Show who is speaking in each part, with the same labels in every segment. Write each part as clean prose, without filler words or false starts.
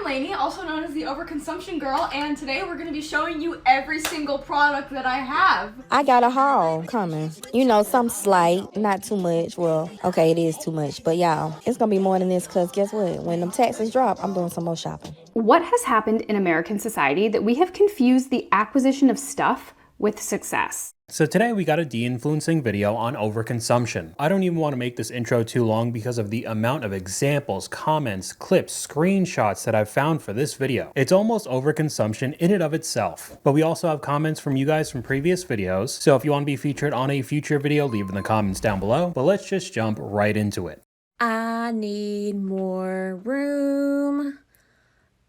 Speaker 1: Lainey, also known as the Overconsumption Girl, and today we're going to be showing you every single product that I have.
Speaker 2: I got a haul coming. You know, some slight, not too much. Well, okay, it is too much, but y'all, it's gonna be more than this because guess what? When them taxes drop, I'm doing some more shopping.
Speaker 3: What has happened in American society that we have confused the acquisition of stuff with success?
Speaker 4: So today we got a de-influencing video on overconsumption. I don't even want to make this intro too long because of the amount of examples, comments, clips, screenshots that I've found for this video. It's almost overconsumption in and of itself. But we also have comments from you guys from previous videos, so if you want to be featured on a future video, leave in the comments down below. But let's just jump right into it.
Speaker 5: I need more room.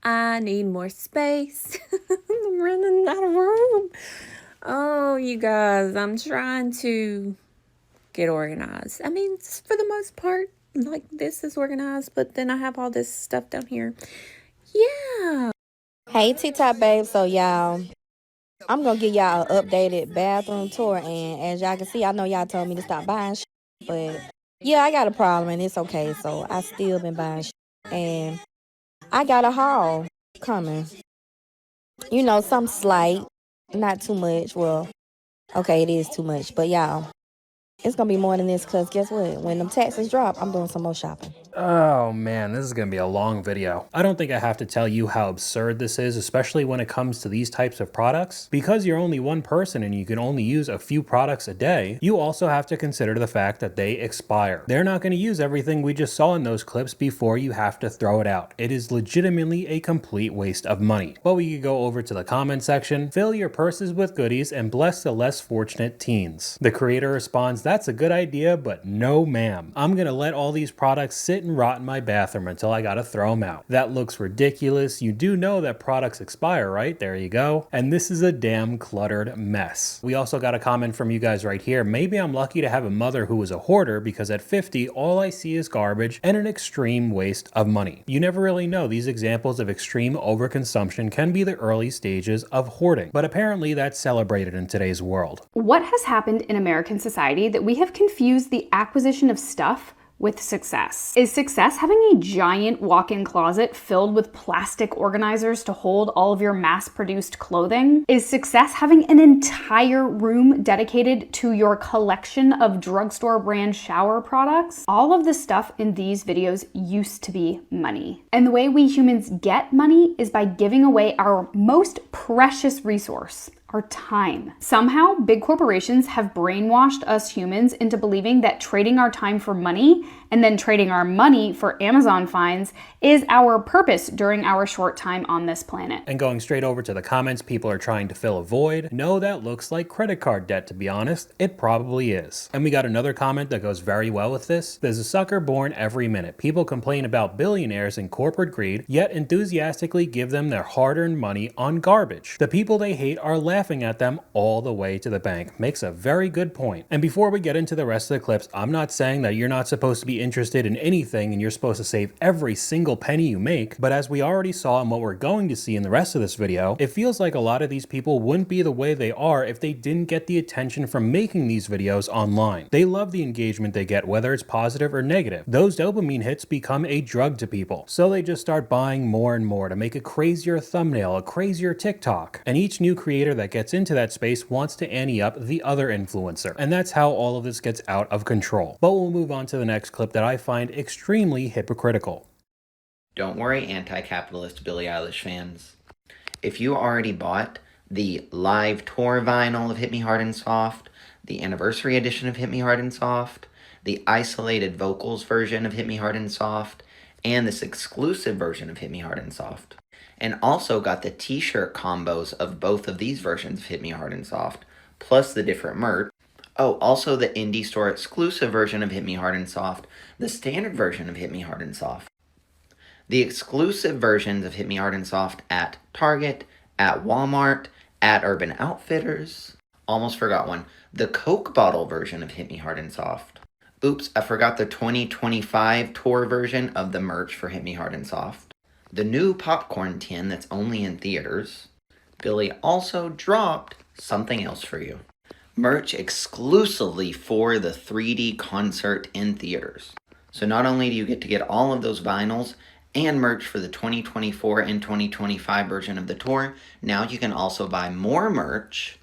Speaker 5: I need more space. I'm running out of room. Oh, you guys, I'm trying to get organized. I mean, for the most part, like this is organized, but then I have all this stuff down here. Yeah.
Speaker 2: Hey, TikTok babe. So y'all, I'm gonna give y'all an updated bathroom tour, and as y'all can see, I know y'all told me to stop buying shit, but yeah, I got a problem and it's okay. So I still been buying shit, and I got a haul coming. You know, some slight, not too much. Well, okay, it is too much, but y'all, it's gonna be more than this because guess what? When them taxes drop, I'm doing some more shopping.
Speaker 4: Oh man, this is going to be a long video. I don't think I have to tell you how absurd this is, especially when it comes to these types of products. Because you're only one person and you can only use a few products a day, you also have to consider the fact that they expire. They're not going to use everything we just saw in those clips before you have to throw it out. It is legitimately a complete waste of money. But we could go over to the comment section, fill your purses with goodies, and bless the less fortunate teens. The creator responds, "That's a good idea, but no ma'am. I'm going to let all these products sit and rot in my bathroom until I gotta throw them out. That looks ridiculous. You do know that products expire, right? There you go. And this is a damn cluttered mess." We also got a comment from you guys right here. "Maybe I'm lucky to have a mother who was a hoarder because at 50, all I see is garbage and an extreme waste of money." You never really know. These examples of extreme overconsumption can be the early stages of hoarding, but apparently that's celebrated in today's world.
Speaker 3: What has happened in American society that we have confused the acquisition of stuff with success? Is success having a giant walk-in closet filled with plastic organizers to hold all of your mass-produced clothing? Is success having an entire room dedicated to your collection of drugstore brand shower products? All of the stuff in these videos used to be money. And the way we humans get money is by giving away our most precious resource, our time. Somehow, big corporations have brainwashed us humans into believing that trading our time for money and then trading our money for Amazon fines is our purpose during our short time on this planet.
Speaker 4: And going straight over to the comments, people are trying to fill a void. No, that looks like credit card debt, to be honest. It probably is. And we got another comment that goes very well with this. "There's a sucker born every minute. People complain about billionaires and corporate greed, yet enthusiastically give them their hard-earned money on garbage. The people they hate are laughing at them all the way to the bank." Makes a very good point. And before we get into the rest of the clips, I'm not saying that you're not supposed to be interested in anything and you're supposed to save every single penny you make, but as we already saw and what we're going to see in the rest of this video, it feels like a lot of these people wouldn't be the way they are if they didn't get the attention from making these videos online. They love the engagement they get, whether it's positive or negative. Those dopamine hits become a drug to people, so they just start buying more and more to make a crazier thumbnail, a crazier TikTok. And each new creator that gets into that space wants to ante up the other influencer, and that's how all of this gets out of control. But we'll move on to the next clip that I find extremely hypocritical.
Speaker 6: Don't worry, anti-capitalist Billie Eilish fans. If you already bought the live tour vinyl of Hit Me Hard and Soft, the anniversary edition of Hit Me Hard and Soft, the isolated vocals version of Hit Me Hard and Soft, and this exclusive version of Hit Me Hard and Soft, and also got the t-shirt combos of both of these versions of Hit Me Hard and Soft, plus the different merch. Oh, also the indie store exclusive version of Hit Me Hard and Soft, the standard version of Hit Me Hard and Soft, the exclusive versions of Hit Me Hard and Soft at Target, at Walmart, at Urban Outfitters. Almost forgot one. The Coke bottle version of Hit Me Hard and Soft. Oops, I forgot the 2025 tour version of the merch for Hit Me Hard and Soft. The new popcorn tin that's only in theaters. Billie also dropped something else for you. Merch exclusively for the 3D concert in theaters. So not only do you get to get all of those vinyls and merch for the 2024 and 2025 version of the tour. Now you can also buy more merch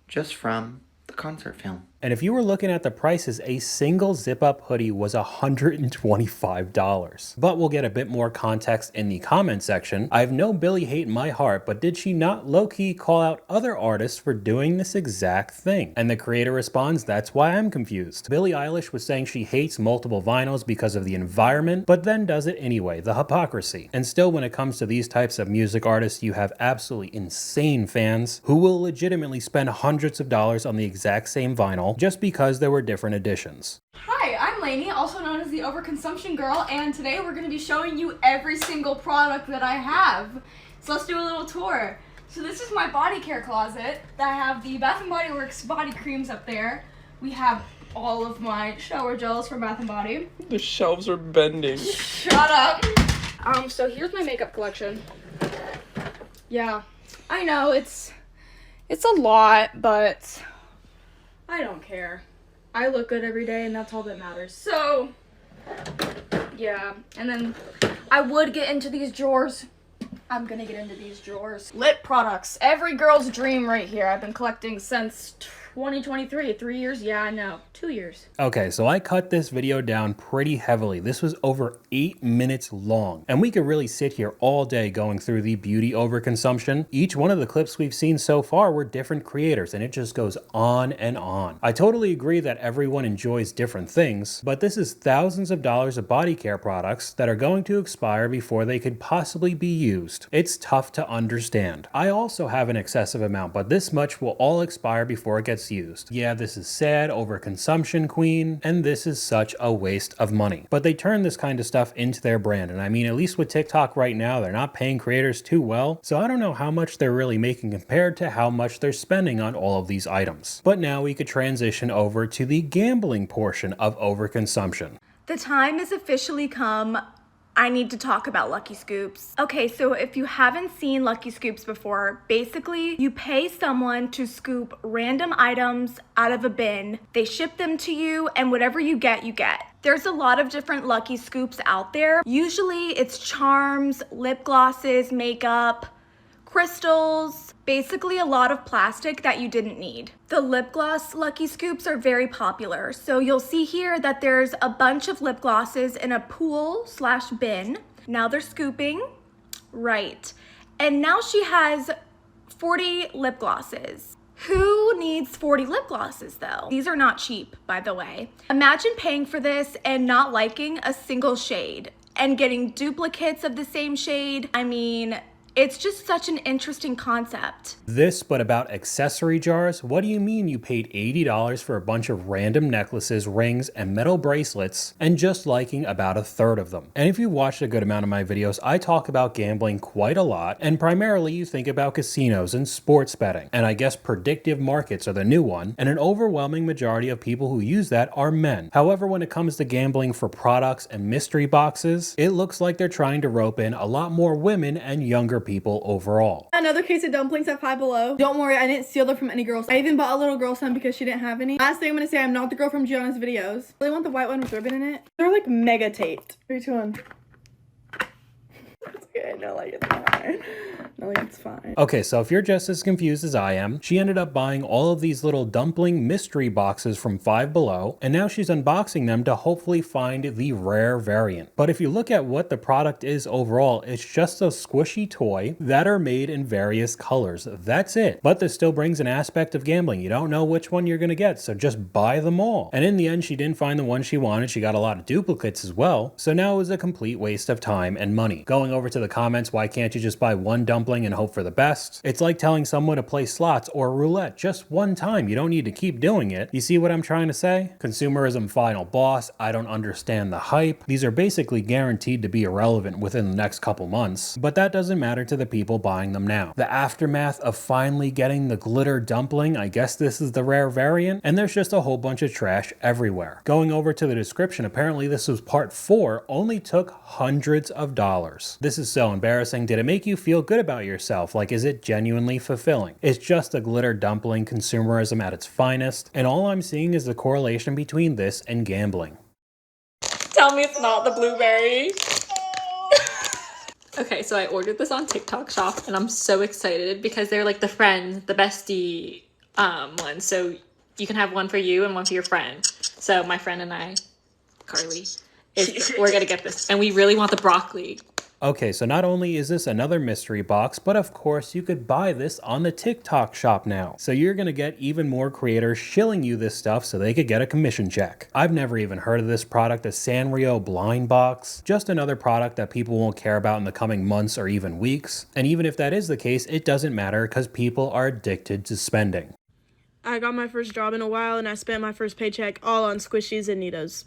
Speaker 6: just from the concert film.
Speaker 4: And if you were looking at the prices, a single zip-up hoodie was $125. But we'll get a bit more context in the comment section. I have no Billie hate in my heart, but did she not low-key call out other artists for doing this exact thing? And the creator responds, that's why I'm confused. Billie Eilish was saying she hates multiple vinyls because of the environment, but then does it anyway, the hypocrisy. And still, when it comes to these types of music artists, you have absolutely insane fans who will legitimately spend hundreds of dollars on the exact same vinyl just because there were different editions.
Speaker 1: Hi, I'm Lainey, also known as the Overconsumption Girl, and today we're going to be showing you every single product that I have. So let's do a little tour. So this is my body care closet. I have the Bath & Body Works body creams up there. We have all of my shower gels from Bath & Body.
Speaker 7: The shelves are bending.
Speaker 1: Shut up! So here's my makeup collection. Yeah, I know it's a lot, but I don't care. I look good every day and that's all that matters. So, yeah. And then I would get into these drawers. I'm gonna get into these drawers. Lip products. Every girl's dream right here. I've been collecting since 2023. 3 years? Yeah, I know. 2 years.
Speaker 4: Okay, so I cut this video down pretty heavily. This was over 8 minutes long, and we could really sit here all day going through the beauty overconsumption. Each one of the clips we've seen so far were different creators, and it just goes on and on. I totally agree that everyone enjoys different things, but this is thousands of dollars of body care products that are going to expire before they could possibly be used. It's tough to understand. I also have an excessive amount, but this much will all expire before it gets used. Yeah, this is sad, overconsumption queen, and this is such a waste of money. But they turn this kind of stuff into their brand, and I mean, at least with TikTok right now, they're not paying creators too well, so I don't know how much they're really making compared to how much they're spending on all of these items. But now we could transition over to the gambling portion of overconsumption.
Speaker 8: The time has officially come. I need to talk about Lucky Scoops. Okay, so if you haven't seen Lucky Scoops before, basically you pay someone to scoop random items out of a bin. They ship them to you, and whatever you get, you get. There's a lot of different Lucky Scoops out there. Usually it's charms, lip glosses, makeup, crystals, basically a lot of plastic that you didn't need. The lip gloss Lucky Scoops are very popular. So you'll see here that there's a bunch of lip glosses in a pool/bin. Now they're scooping, right. And now she has 40 lip glosses. Who needs 40 lip glosses though? These are not cheap, by the way. Imagine paying for this and not liking a single shade and getting duplicates of the same shade. I mean, it's just such an interesting concept.
Speaker 4: This, but about accessory jars? What do you mean you paid $80 for a bunch of random necklaces, rings, and metal bracelets, and just liking about a third of them? And if you've watched a good amount of my videos, I talk about gambling quite a lot, and primarily you think about casinos and sports betting. And I guess predictive markets are the new one, and an overwhelming majority of people who use that are men. However, when it comes to gambling for products and mystery boxes, it looks like they're trying to rope in a lot more women and younger people overall.
Speaker 9: Another case of dumplings at Five Below. Don't worry, I didn't steal them from any girls. I even bought a little girl some because she didn't have any. Last thing I'm gonna say, I'm not the girl from Gianna's videos. I really want the white one with ribbon in it. They're like mega taped. 3, 2, 1. It's okay, no, like it's fine. No, like it's fine.
Speaker 4: Okay, so if you're just as confused as I am, she ended up buying all of these little dumpling mystery boxes from Five Below, and now she's unboxing them to hopefully find the rare variant. But if you look at what the product is overall, it's just a squishy toy that are made in various colors. That's it. But this still brings an aspect of gambling. You don't know which one you're gonna get, so just buy them all. And in the end, she didn't find the one she wanted. She got a lot of duplicates as well, so now it was a complete waste of time and money. Going over to the comments, why can't you just buy one dumpling and hope for the best? It's like telling someone to play slots or roulette just one time. You don't need to keep doing it. You see what I'm trying to say? Consumerism final boss. I don't understand the hype. These are basically guaranteed to be irrelevant within the next couple months, but that doesn't matter to the people buying them now. The aftermath of finally getting the glitter dumpling, I guess this is the rare variant, and there's just a whole bunch of trash everywhere. Going over to the description, apparently this was part 4, only took hundreds of dollars. This is so embarrassing. Did it make you feel good about yourself? Like, is it genuinely fulfilling? It's just a glitter dumpling, consumerism at its finest, and all I'm seeing is the correlation between this and gambling.
Speaker 9: Tell me it's not the blueberry.
Speaker 5: Okay, so I ordered this on TikTok Shop and I'm so excited because they're like the friend, the bestie ones. So you can have one for you and one for your friend. So my friend and I, Carly, we're gonna get this. And we really want the broccoli.
Speaker 4: Okay, so not only is this another mystery box, but of course you could buy this on the TikTok shop now. So you're gonna get even more creators shilling you this stuff so they could get a commission check. I've never even heard of this product, a Sanrio blind box. Just another product that people won't care about in the coming months or even weeks. And even if that is the case, it doesn't matter because people are addicted to spending.
Speaker 10: I got my first job in a while and I spent my first paycheck all on squishies and Needos.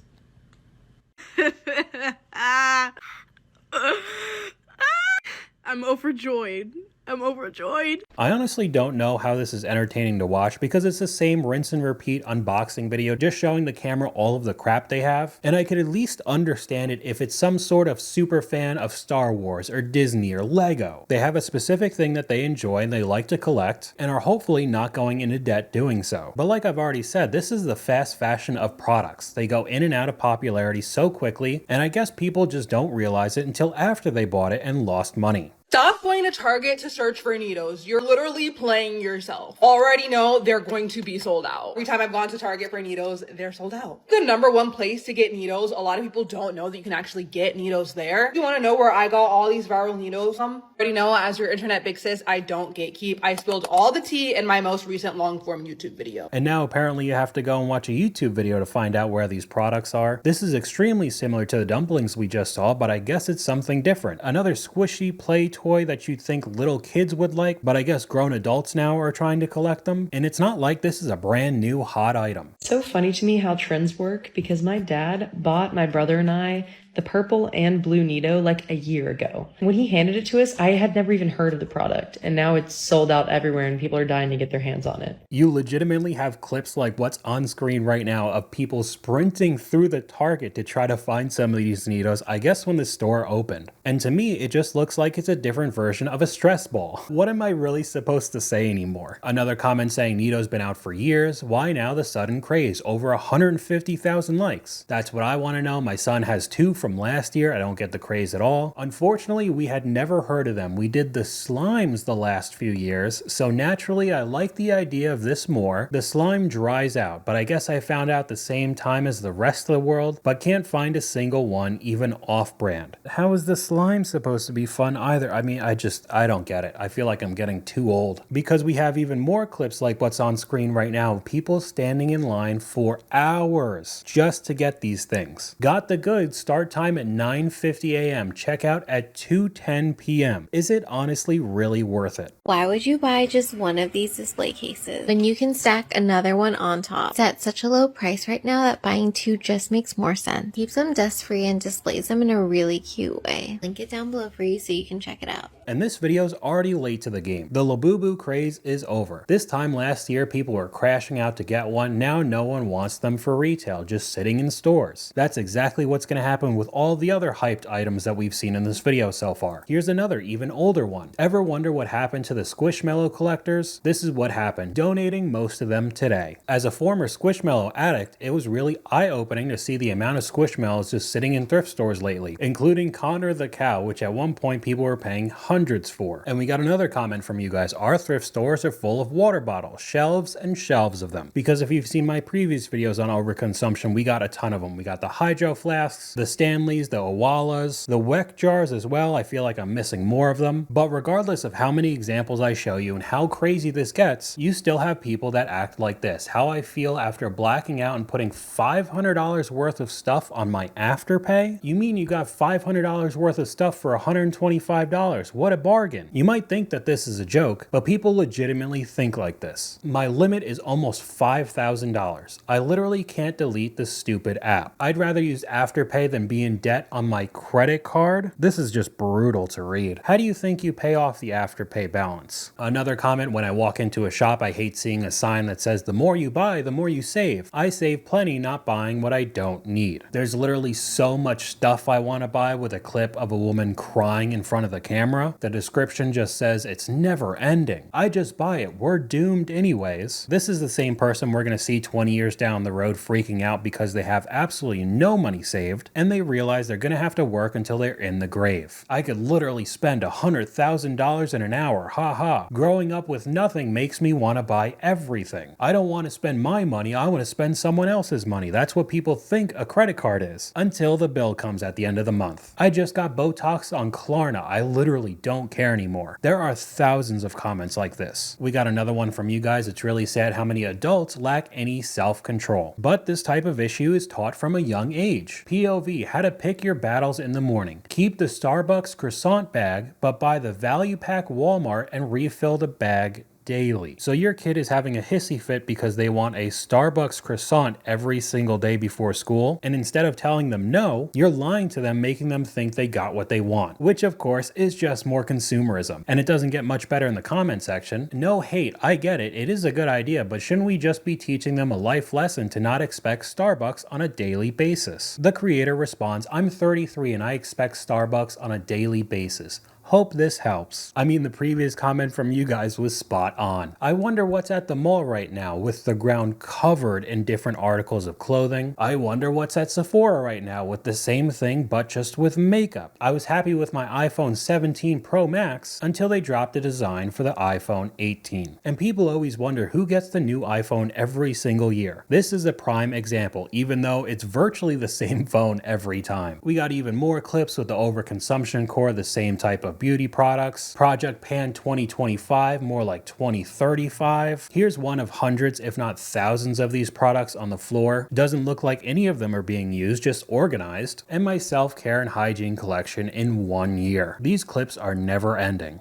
Speaker 10: I'm overjoyed. I'm overjoyed.
Speaker 4: I honestly don't know how this is entertaining to watch because it's the same rinse and repeat unboxing video just showing the camera all of the crap they have, and I could at least understand it if it's some sort of super fan of Star Wars or Disney or Lego. They have a specific thing that they enjoy and they like to collect and are hopefully not going into debt doing so. But like I've already said, this is the fast fashion of products. They go in and out of popularity so quickly, and I guess people just don't realize it until after they bought it and lost money.
Speaker 11: Stop going to Target to search for Needos. You're literally playing yourself. Already know they're going to be sold out. Every time I've gone to Target for Needos, they're sold out. The number one place to get Needos, a lot of people don't know that you can actually get Needos there. If you want to know where I got all these viral Needos from? Already know, as your internet big sis, I don't gatekeep. I spilled all the tea in my most recent long form YouTube video.
Speaker 4: And now apparently you have to go and watch a YouTube video to find out where these products are. This is extremely similar to the dumplings we just saw, but I guess it's something different. Another squishy play toy that you'd think little kids would like, but I guess grown adults now are trying to collect them. And it's not like this is a brand new hot item.
Speaker 12: So funny to me how trends work because my dad bought my brother and I the purple and blue Needoh like a year ago. When he handed it to us, I had never even heard of the product, and now it's sold out everywhere and people are dying to get their hands on it.
Speaker 4: You legitimately have clips like what's on screen right now of people sprinting through the Target to try to find some of these Needos, I guess when the store opened. And to me, it just looks like it's a different version of a stress ball. What am I really supposed to say anymore? Another comment saying Needo's been out for years. Why now the sudden craze? Over 150,000 likes. That's what I want to know. My son has 2 from last year. I don't get the craze at all. Unfortunately, we had never heard of them. We did the slimes the last few years, so naturally I like the idea of this more. The slime dries out, but I guess I found out the same time as the rest of the world, but can't find a single one, even off-brand. How is the slime supposed to be fun either? I mean, I don't get it. I feel like I'm getting too old. Because we have even more clips like what's on screen right now of people standing in line for hours just to get these things. Got the goods, start time at 9:50 a.m. Checkout at 2:10 p.m. Is it honestly really worth it?
Speaker 13: Why would you buy just one of these display cases when you can stack another one on top? It's at such a low price right now that buying 2 just makes more sense. Keeps them dust free and displays them in a really cute way. Link it down below for you so you can check it out.
Speaker 4: And this video's already late to the game. The Labubu craze is over. This time last year, people were crashing out to get one. Now no one wants them for retail, just sitting in stores. That's exactly what's going to happen with all the other hyped items that we've seen in this video so far. Here's another, even older one. Ever wonder what happened to the Squishmallow collectors? This is what happened, donating most of them today. As a former Squishmallow addict, it was really eye-opening to see the amount of Squishmallows just sitting in thrift stores lately, including Connor the cow, which at one point people were paying hundreds for. And we got another comment from you guys. Our thrift stores are full of water bottles, shelves and shelves of them. Because if you've seen my previous videos on overconsumption, we got a ton of them. We got the hydro flasks, the Stanleys, the Owalas, the Weck jars as well. I feel like I'm missing more of them. But regardless of how many examples I show you and how crazy this gets, you still have people that act like this. How I feel after blacking out and putting $500 worth of stuff on my Afterpay? You mean you got $500 worth of stuff for $125? What a bargain. You might think that this is a joke, but people legitimately think like this. My limit is almost $5,000. I literally can't delete this stupid app. I'd rather use Afterpay than be in debt on my credit card. This is just brutal to read. How do you think you pay off the Afterpay balance? Another comment, when I walk into a shop, I hate seeing a sign that says the more you buy, the more you save. I save plenty not buying what I don't need. There's literally so much stuff I want to buy with a clip of a woman crying in front of the camera. The description just says it's never ending. I just buy it. We're doomed anyways. This is the same person we're going to see 20 years down the road freaking out because they have absolutely no money saved and they realize they're gonna have to work until they're in the grave. I could literally spend $100,000 in an hour, haha. Growing up with nothing makes me want to buy everything. I don't want to spend my money, I want to spend someone else's money. That's what people think a credit card is, until the bill comes at the end of the month. I just got Botox on Klarna. I literally don't care anymore. There are thousands of comments like this. We got another one from you guys. It's really sad how many adults lack any self-control. But this type of issue is taught from a young age. POV, how to pick your battles in the morning. Keep the Starbucks croissant bag, but buy the value pack Walmart and refill the bag daily. So your kid is having a hissy fit because they want a Starbucks croissant every single day before school, and instead of telling them no, you're lying to them, making them think they got what they want, which of course is just more consumerism. And it doesn't get much better in the comment section. No hate, I get it, it is a good idea, but shouldn't we just be teaching them a life lesson to not expect Starbucks on a daily basis? The creator responds, I'm 33 and I expect Starbucks on a daily basis. Hope this helps. I mean, the previous comment from you guys was spot on. I wonder what's at the mall right now with the ground covered in different articles of clothing. I wonder what's at Sephora right now with the same thing but just with makeup. I was happy with my iPhone 17 Pro Max until they dropped a design for the iPhone 18. And people always wonder who gets the new iPhone every single year. This is a prime example, even though it's virtually the same phone every time. We got even more clips with the Overconsumption Core, the same type of beauty products. Project Pan 2025, more like 2035. Here's one of hundreds, if not thousands of these products on the floor. Doesn't look like any of them are being used, just organized. And my self-care and hygiene collection in 1 year. These clips are never ending.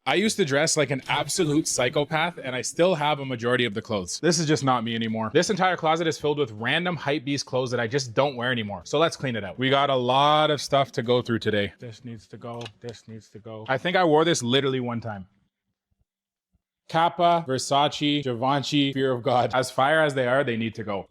Speaker 14: I used to dress like an absolute psychopath, and I still have a majority of the clothes. This is just not me anymore. This entire closet is filled with random Hypebeast clothes that I just don't wear anymore. So let's clean it out. We got a lot of stuff to go through today. This needs to go. This needs to go. I think I wore this literally one time. Kappa, Versace, Givenchy, Fear of God. As fire as they are, they need to go.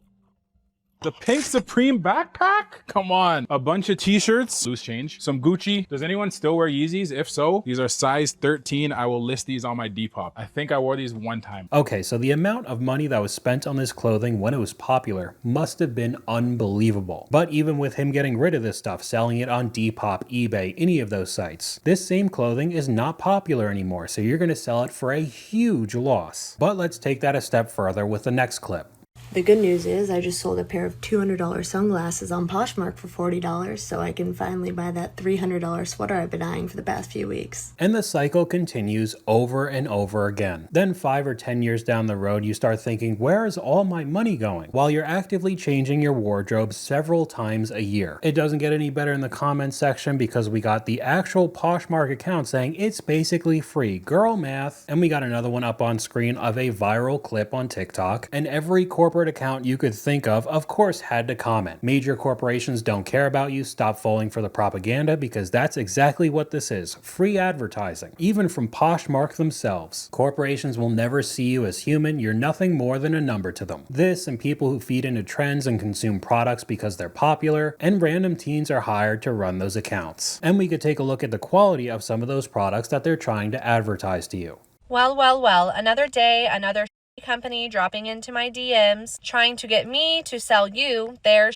Speaker 14: The pink Supreme backpack? Come on. A bunch of t-shirts, loose change, some Gucci. Does anyone still wear Yeezys? If so, these are size 13. I will list these on my Depop. I think I wore these one time.
Speaker 4: Okay, so the amount of money that was spent on this clothing when it was popular must have been unbelievable. But even with him getting rid of this stuff, selling it on Depop, eBay, any of those sites, this same clothing is not popular anymore, so you're gonna sell it for a huge loss. But let's take that a step further with the next clip.
Speaker 15: The good news is I just sold a pair of $200 sunglasses on Poshmark for $40, so I can finally buy that $300 sweater I've been eyeing for the past few weeks.
Speaker 4: And the cycle continues over and over again. Then 5 or 10 years down the road, you start thinking, where is all my money going? While you're actively changing your wardrobe several times a year. It doesn't get any better in the comments section because we got the actual Poshmark account saying it's basically free. Girl math. And we got another one up on screen of a viral clip on TikTok. And every corporate account you could think of course had to comment. Major corporations don't care about you, stop falling for the propaganda, because that's exactly what this is. Free advertising. Even from Poshmark themselves. Corporations will never see you as human, you're nothing more than a number to them. This and people who feed into trends and consume products because they're popular, and random teens are hired to run those accounts. And we could take a look at the quality of some of those products that they're trying to advertise to you.
Speaker 16: Well, another day, another company dropping into my DMs, trying to get me to sell you their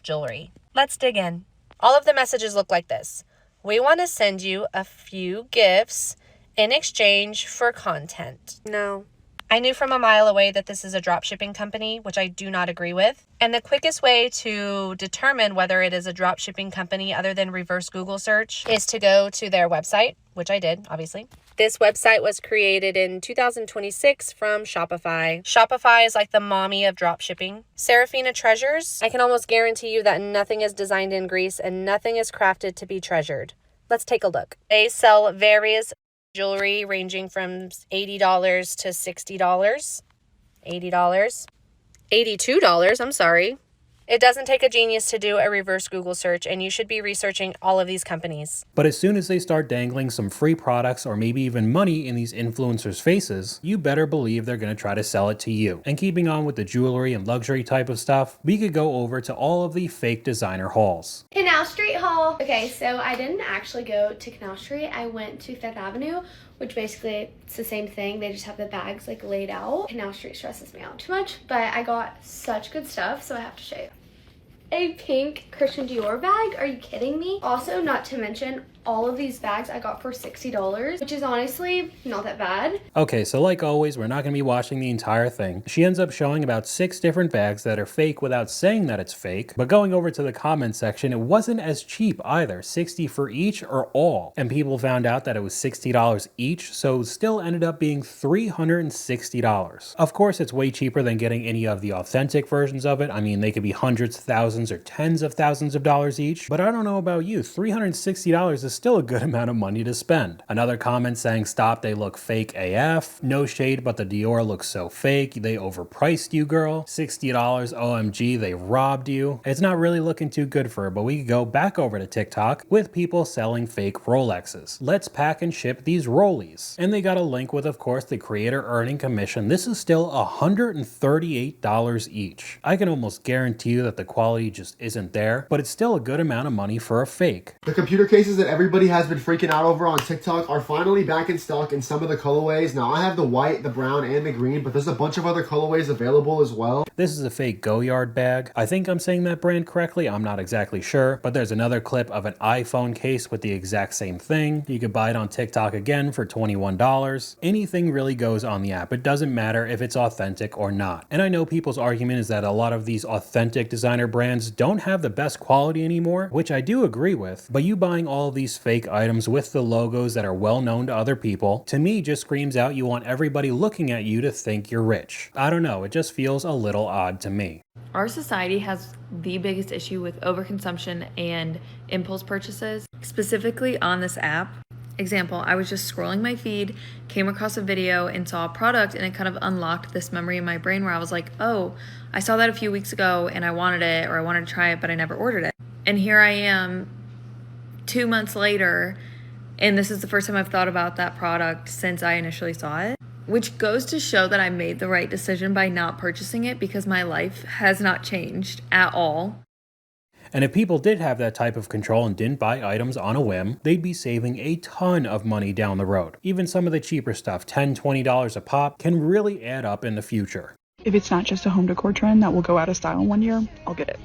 Speaker 16: jewelry. Let's dig in. All of the messages look like this. We want to send you a few gifts in exchange for content. No. I knew from a mile away that this is a dropshipping company, which I do not agree with. And the quickest way to determine whether it is a dropshipping company other than reverse Google search is to go to their website, which I did, obviously. This website was created in 2026 from Shopify. Shopify is like the mommy of dropshipping. Serafina Treasures, I can almost guarantee you that nothing is designed in Greece and nothing is crafted to be treasured. Let's take a look. They sell various jewelry ranging from $80 to $60. $80. $82, I'm sorry. It doesn't take a genius to do a reverse Google search, and you should be researching all of these companies.
Speaker 4: But as soon as they start dangling some free products or maybe even money in these influencers' faces, you better believe they're going to try to sell it to you. And keeping on with the jewelry and luxury type of stuff, we could go over to all of the fake designer hauls.
Speaker 17: Canal Street haul. Okay, so I didn't actually go to Canal Street. I went to Fifth Avenue, which basically it's the same thing. They just have the bags like laid out. Canal Street stresses me out too much, but I got such good stuff, so I have to show you. a pink Christian Dior bag. Are you kidding me? Also, not to mention, all of these bags I got for $60, which is honestly not that bad.
Speaker 4: Okay, so like always, we're not going to be watching the entire thing. She ends up showing about 6 different bags that are fake without saying that it's fake, but going over to the comment section, it wasn't as cheap either, 60 for each or all. And people found out that it was $60 each, so it still ended up being $360. Of course, it's way cheaper than getting any of the authentic versions of it. I mean, they could be hundreds of thousands or tens of thousands of dollars each, but I don't know about you, $360 is still a good amount of money to spend. Another comment saying, stop, they look fake AF. No shade, but the Dior looks so fake. They overpriced you, girl. $60, OMG, they robbed you. It's not really looking too good for her, but we could go back over to TikTok with people selling fake Rolexes. Let's pack and ship these rollies. And they got a link with, of course, the creator earning commission. This is still $138 each. I can almost guarantee you that the quality just isn't there, but it's still a good amount of money for a fake.
Speaker 18: The computer cases that everybody has been freaking out over on TikTok are finally back in stock in some of the colorways. Now I have the white, the brown, and the green, but there's a bunch of other colorways available as well.
Speaker 4: This is a fake Goyard bag. I think I'm saying that brand correctly. I'm not exactly sure, but there's another clip of an iPhone case with the exact same thing. You could buy it on TikTok again for $21. Anything really goes on the app. It doesn't matter if it's authentic or not. And I know people's argument is that a lot of these authentic designer brands don't have the best quality anymore, which I do agree with, but you buying all these fake items with the logos that are well known to other people, to me just screams out you want everybody looking at you to think you're rich. I don't know, it just feels a little odd to me.
Speaker 19: Our society has the biggest issue with overconsumption and impulse purchases, specifically on this app. Example, I was just scrolling my feed, came across a video and saw a product, and it kind of unlocked this memory in my brain where I was like, oh, I saw that a few weeks ago and I wanted it, or I wanted to try it, but I never ordered it. And here I am 2 months later, and this is the first time I've thought about that product since I initially saw it, which goes to show that I made the right decision by not purchasing it, because my life has not changed at all.
Speaker 4: And if people did have that type of control and didn't buy items on a whim, they'd be saving a ton of money down the road. Even some of the cheaper stuff, $10, $20 a pop, can really add up in the future.
Speaker 20: If it's not just a home decor trend that will go out of style in 1 year, I'll get it.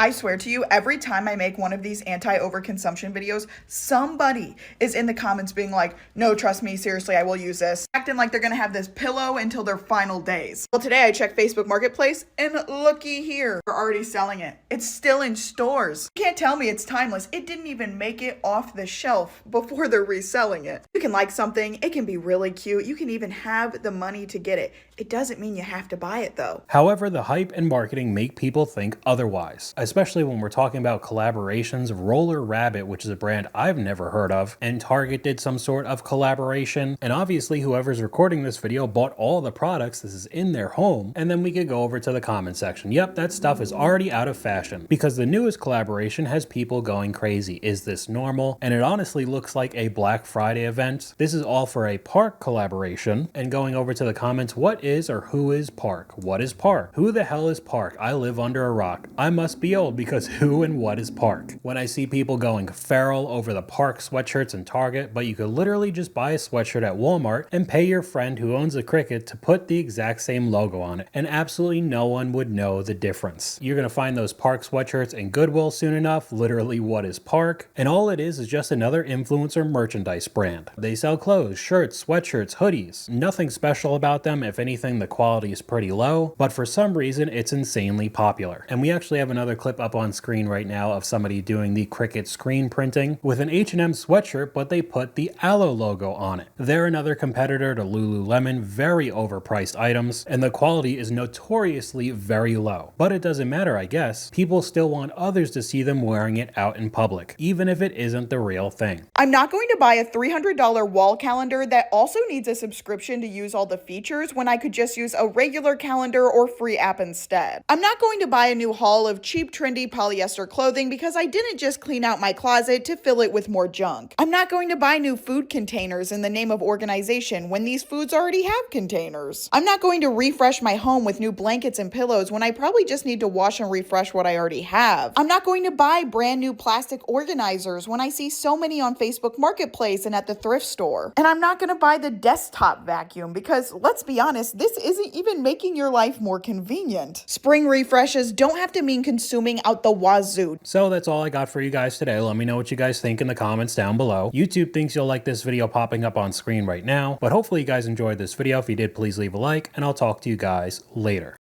Speaker 21: I swear to you, every time I make one of these anti-overconsumption videos, somebody is in the comments being like, no, trust me, seriously, I will use this. Acting like they're gonna have this pillow until their final days. Well, today I checked Facebook Marketplace and looky here, they're already selling it. It's still in stores. You can't tell me it's timeless. It didn't even make it off the shelf before they're reselling it. You can like something, it can be really cute. You can even have the money to get it. It doesn't mean you have to buy it though.
Speaker 4: However, the hype and marketing make people think otherwise, especially when we're talking about collaborations. Roller Rabbit, which is a brand I've never heard of, and Target did some sort of collaboration, and obviously whoever's recording this video bought all the products. This is in their home, and then we could go over to the comment section. Yep, that stuff is already out of fashion, because the newest collaboration has people going crazy. Is this normal? And it honestly looks like a Black Friday event. This is all for a Park collaboration, and going over to the comments, what is or who is Park? What is Park? Who the hell is Park? I live under a rock. I must be old, because who and what is Park? When I see people going feral over the Park sweatshirts in Target, but you could literally just buy a sweatshirt at Walmart and pay your friend who owns a Cricut to put the exact same logo on it, and absolutely no one would know the difference. You're gonna find those Park sweatshirts in Goodwill soon enough. Literally, what is Park? And all it is just another influencer merchandise brand. They sell clothes, shirts, sweatshirts, hoodies. Nothing special about them. If anything, the quality is pretty low, but for some reason it's insanely popular. And we actually have another clip up on screen right now of somebody doing the Cricut screen printing with an H&M sweatshirt, but they put the Aloe logo on it. They're another competitor to Lululemon, very overpriced items, and the quality is notoriously very low. But it doesn't matter, I guess. People still want others to see them wearing it out in public, even if it isn't the real thing.
Speaker 21: I'm not going to buy a $300 wall calendar that also needs a subscription to use all the features when I could just use a regular calendar or free app instead. I'm not going to buy a new haul of cheap, trendy polyester clothing because I didn't just clean out my closet to fill it with more junk. I'm not going to buy new food containers in the name of organization when these foods already have containers. I'm not going to refresh my home with new blankets and pillows when I probably just need to wash and refresh what I already have. I'm not going to buy brand new plastic organizers when I see so many on Facebook Marketplace and at the thrift store. And I'm not going to buy the desktop vacuum because, let's be honest, this isn't even making your life more convenient. Spring refreshes don't have to mean consuming consuming out the wazoo.
Speaker 4: So that's all I got for you guys today. Let me know what you guys think in the comments down below. YouTube thinks you'll like this video popping up on screen right now, but hopefully you guys enjoyed this video. If you did, please leave a like, and I'll talk to you guys later.